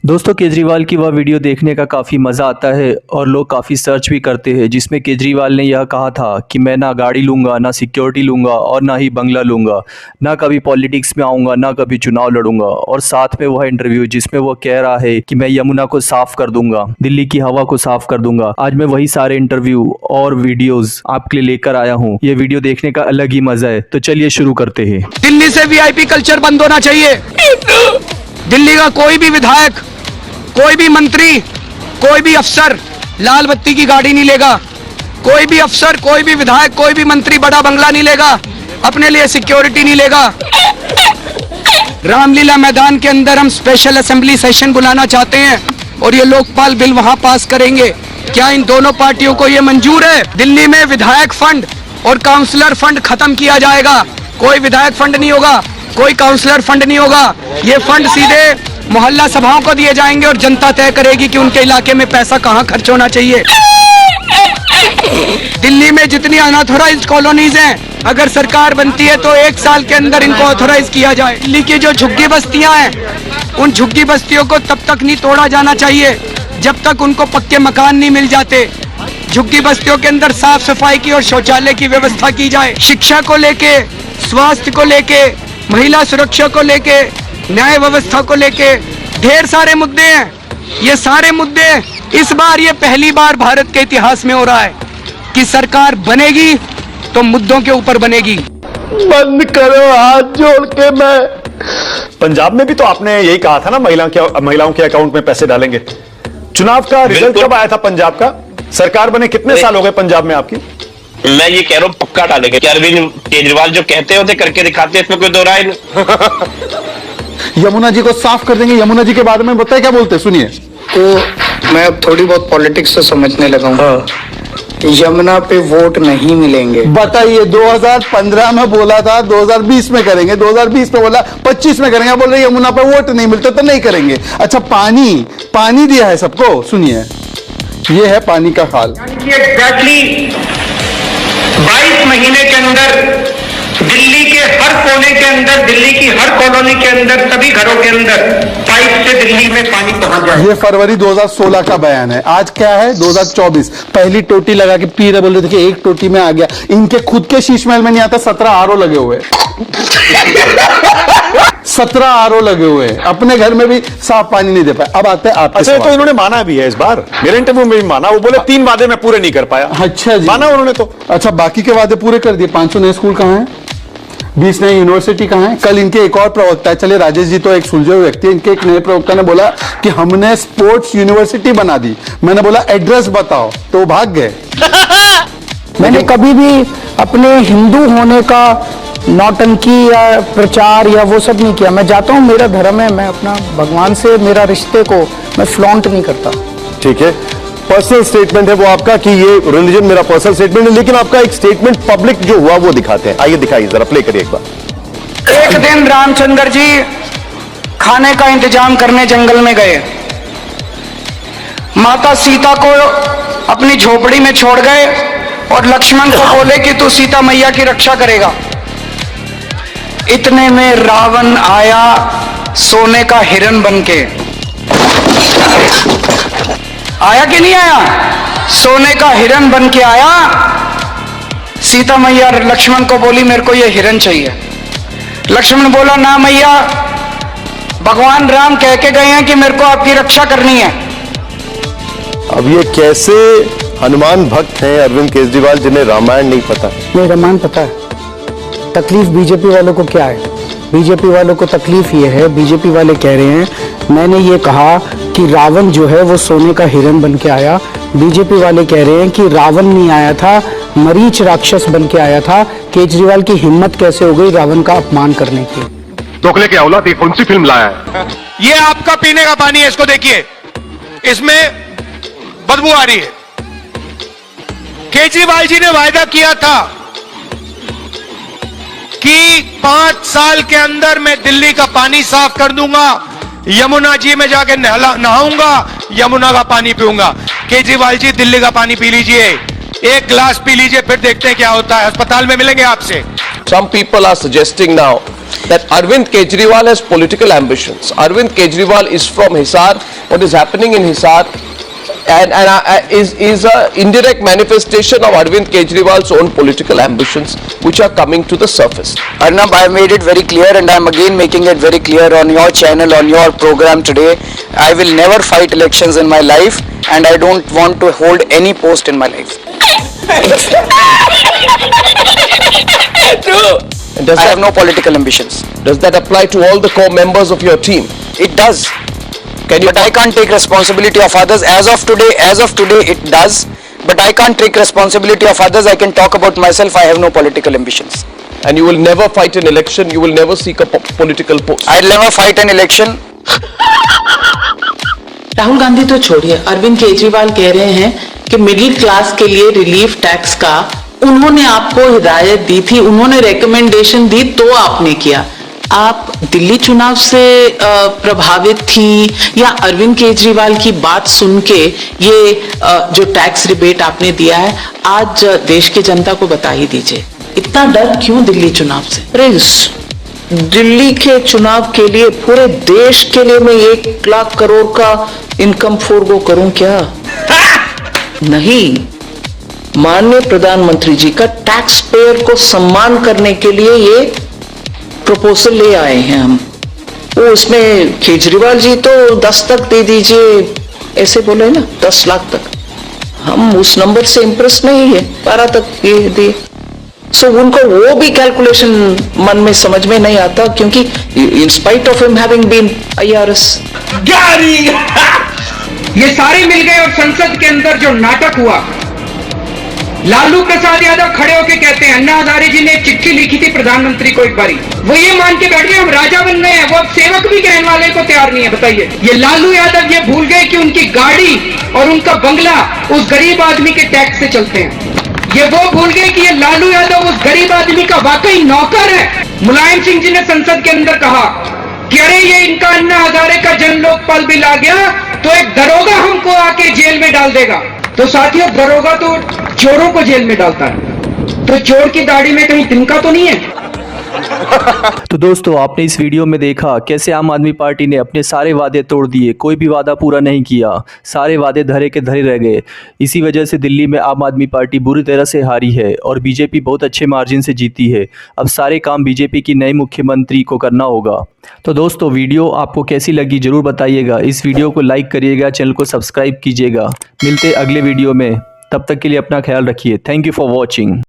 दोस्तों केजरीवाल की वह वीडियो देखने का काफ़ी मज़ा आता है और लोग काफ़ी सर्च भी करते हैं, जिसमें केजरीवाल ने यह कहा था कि मैं ना गाड़ी लूँगा, ना सिक्योरिटी लूँगा और ना ही बंगला लूँगा, ना कभी पॉलिटिक्स में आऊँगा, ना कभी चुनाव लड़ूंगा। और साथ में वह इंटरव्यू जिसमें वो कह रहा है कि मैं यमुना को साफ कर दूंगा, दिल्ली की हवा को साफ कर दूंगा। आज मैं वही सारे इंटरव्यू और वीडियोज आपके लिए लेकर आया हूँ। ये वीडियो देखने का अलग ही मजा है, तो चलिए शुरू करते हैं। दिल्ली से वीआईपी कल्चर बंद होना चाहिए। दिल्ली का कोई भी विधायक, कोई भी मंत्री, कोई भी अफसर लाल बत्ती की गाड़ी नहीं लेगा। कोई भी अफसर, कोई भी विधायक, कोई भी मंत्री बड़ा बंगला नहीं लेगा, अपने लिए सिक्योरिटी नहीं लेगा। रामलीला मैदान के अंदर हम स्पेशल असेंबली सेशन बुलाना चाहते हैं और ये लोकपाल बिल वहां पास करेंगे। क्या इन दोनों पार्टियों को ये मंजूर है? दिल्ली में विधायक फंड और काउंसलर फंड खत्म किया जाएगा। कोई विधायक फंड नहीं होगा, कोई काउंसलर फंड नहीं होगा। ये फंड सीधे मोहल्ला सभाओं को दिए जाएंगे और जनता तय करेगी कि उनके इलाके में पैसा कहां खर्च होना चाहिए। दिल्ली में जितनी अनऑथोराइज्ड कॉलोनीज हैं, अगर सरकार बनती है तो 1 साल के अंदर इनको ऑथोराइज किया जाए। दिल्ली की जो झुग्गी बस्तियां हैं, उन झुग्गी बस्तियों को तब तक नहीं तोड़ा जाना चाहिए जब तक उनको पक्के मकान नहीं मिल जाते। झुग्गी बस्तियों के अंदर साफ सफाई की और शौचालय की व्यवस्था की जाए। शिक्षा को लेके, स्वास्थ्य को लेके, महिला सुरक्षा को लेके, न्याय व्यवस्था को लेके ढेर सारे मुद्दे हैं। ये सारे मुद्दे इस बार, ये पहली बार भारत के इतिहास में हो रहा है कि सरकार बनेगी तो मुद्दों के ऊपर बनेगी। बंद करो हाथ जोड़ के। मैं पंजाब में भी तो आपने यही कहा था ना, महिलाओं के अकाउंट में पैसे डालेंगे। चुनाव का रिजल्ट कब आया था पंजाब का? सरकार बने कितने साल हो गए पंजाब में आपकी? मैं ये कह रहा हूँ पक्का डालेंगे। अरविंद केजरीवाल जो कहते होते करके दिखाते, इसमें कोई दो राय नहीं। यमुना जी को साफ कर देंगे। यमुना जी के बारे में बताए क्या बोलते, सुनिए। तो मैं अब थोड़ी बहुत पॉलिटिक्स से समझने लगा हूँ। यमुना पे वोट नहीं मिलेंगे। बताइए, 2015 में बोला था 2020 में करेंगे, 2020 में बोला 25 में करेंगे, बोल रहे यमुना पे वोट नहीं मिलते तो नहीं करेंगे। अच्छा, पानी दिया है सबको, सुनिए ये है पानी का हाल। एग्जैक्टली 22 महीने के अंदर दिल्ली के हर कोने के अंदर, दिल्ली की हर कॉलोनी के अंदर, सभी घरों के अंदर पाइप से दिल्ली में पानी पहुंच जाए। ये फरवरी 2016 का बयान है। आज क्या है? 2024। पहली टोटी लगा के पी रहे, बोल रहे थे कि एक टोटी में आ गया। इनके खुद के शीश महल में नहीं आता, 17 आरओ लगे हुए 17 आरओ लगे हुए। अपने घर में भी साफ पानी नहीं दे पाए। अब आते हैं आपके अच्छा, तो इन्होंने माना भी है इस बार। मेरे इंटरव्यू में भी माना। वो बोले 3 वादे मैं पूरे नहीं कर पाया। अच्छा जी, माना उन्होंने तो। अच्छा, बाकी के वादे पूरे कर दिए। 500 नए स्कूल कहाँ हैं? 20 नई यूनिवर्सिटी कहाँ है? कल इनके एक और प्रवक्ता है, चलिए राजेश जी तो एक सुलझे हुए व्यक्ति है, इनके एक नए प्रवक्ता ने बोला कि हमने स्पोर्ट्स यूनिवर्सिटी बना दी। मैंने बोला एड्रेस बताओ, तो भाग गए। मैंने कभी भी अपने हिंदू होने का नौटंकी या प्रचार या वो सब नहीं किया। मैं जाता हूँ, मेरा धर्म है, मैं अपना भगवान से मेरा रिश्ते को मैं फ्लॉन्ट नहीं करता। ठीक है, पर्सनल स्टेटमेंट है वो आपका कि ये रिलीजन मेरा पर्सनल स्टेटमेंट है, लेकिन आपका एक स्टेटमेंट पब्लिक जो हुआ वो दिखाते हैं। आइए दिखाइए जरा, प्ले करिए एक बार। एक दिन रामचंद्र जी खाने का इंतजाम करने जंगल में गए। माता सीता को अपनी झोपड़ी में छोड़ गए और लक्ष्मण को बोले कि तू सीता मैया की रक्षा करेगा। इतने में रावण आया सोने का हिरण बनके। आया कि नहीं आया? सोने का हिरण बन के आया। सीता मैया लक्ष्मण को बोली मेरे को ये हिरण चाहिए। लक्ष्मण बोला ना मैया, भगवान राम कह के गए हैं कि मेरे को आपकी रक्षा करनी है। अब ये कैसे हनुमान भक्त हैं अरविंद केजरीवाल, जिन्हें रामायण नहीं पता? नहीं, रामायण पता है। तकलीफ बीजेपी वालों को क्या है? बीजेपी वालों को तकलीफ ये है, बीजेपी वाले कह रहे हैं मैंने ये कहा कि रावण जो है वो सोने का हिरण बन के आया। बीजेपी वाले कह रहे हैं कि रावण नहीं आया था, मरीच राक्षस बन के आया था। केजरीवाल की हिम्मत कैसे हो गई रावण का अपमान करने की? दोगले की औलाद, कौन सी फिल्म लाया है? ये आपका पीने का पानी है, इसको देखिए, इसमें बदबू आ रही है। केजरीवाल जी ने वायदा किया था कि 5 साल के अंदर मैं दिल्ली का पानी साफ कर दूंगा, यमुना जी में जाके नहाऊंगा, यमुना का पानी पीऊंगा। केजरीवाल जी दिल्ली का पानी पी लीजिए, 1 गिलास पी लीजिए, फिर देखते हैं क्या होता है। अस्पताल में मिलेंगे आपसे। Some people are suggesting now that Arvind Kejriwal has political ambitions. Arvind Kejriwal is from Hisar. What is happening in Hisar is a indirect manifestation of Arvind Kejriwal's own political ambitions, which are coming to the surface. Arnab, I have made it very clear, and I am again making it very clear on your channel, on your program today. I will never fight elections in my life, and I don't want to hold any post in my life. And I have no political ambitions. does that apply to all the core members of your team? It does. Can you But I can't take responsibility of others. As of today it does. But I can't take responsibility of others. I can talk about myself. I have no political ambitions. And you will never fight an election, you will never seek a political post. I'll never fight an election. Rahul Gandhi तो छोड़िए, अरविंद केजरीवाल कह रहे हैं कि middle class के लिए relief tax का उन्होंने आपको हिदायत दी थी, उन्होंने रिकमेंडेशन दी तो आपने किया। आप दिल्ली चुनाव से प्रभावित थी या अरविंद केजरीवाल की बात सुन के ये जो टैक्स रिबेट आपने दिया है आज देश की जनता को बता ही दीजिए, इतना डर क्यों दिल्ली चुनाव से? अरे दिल्ली के चुनाव के लिए, पूरे देश के लिए मैं 1 लाख करोड़ का इनकम फोरगो करूं क्या? नहीं, माननीय प्रधानमंत्री जी का टैक्स पेयर को सम्मान करने के लिए ये प्रपोजल ले आए हैं हम। वो उसमें केजरीवाल जी तो 10 तक दे दीजिए ऐसे बोले ना, 10 लाख तक। हम उस नंबर से इंप्रेस नहीं है, 12 तक ये दिए। सो उनको वो भी कैलकुलेशन मन में समझ में नहीं आता, क्योंकि in spite of him having been IRS। ये सारे मिल गए और संसद के अंदर जो नाटक हुआ, लालू प्रसाद यादव खड़े होके कहते हैं, अन्ना हजारे जी ने एक चिट्ठी लिखी थी प्रधानमंत्री को एक बारी, वो ये मान के बैठ गए हम राजा बन गए हैं, वो अब सेवक भी कहने वाले को तैयार नहीं है। बताइए, ये लालू यादव ये भूल गए कि उनकी गाड़ी और उनका बंगला उस गरीब आदमी के टैक्स से चलते हैं। ये वो भूल गए कि ये लालू यादव उस गरीब आदमी का वाकई नौकर है। मुलायम सिंह जी ने संसद के अंदर कहा कि अरे ये इनका अन्ना हजारे का जन लोकपाल बिल आ गया तो एक दरोगा हमको आके जेल में डाल देगा। तो साथियों, दरोगा तो चोरों को जेल में डालता है, तो चोर की दाढ़ी में कहीं तिनका तो नहीं है? तो दोस्तों, आपने इस वीडियो में देखा कैसे आम आदमी पार्टी ने अपने सारे वादे तोड़ दिए, कोई भी वादा पूरा नहीं किया, सारे वादे धरे के धरे रह गए। इसी वजह से दिल्ली में आम आदमी पार्टी बुरी तरह से हारी है और बीजेपी बहुत अच्छे मार्जिन से जीती है। अब सारे काम बीजेपी की नए मुख्यमंत्री को करना होगा। तो दोस्तों, वीडियो आपको कैसी लगी जरूर बताइएगा। इस वीडियो को लाइक करिएगा, चैनल को सब्सक्राइब कीजिएगा। मिलते अगले वीडियो में, तब तक के लिए अपना ख्याल रखिए। Thank you for watching.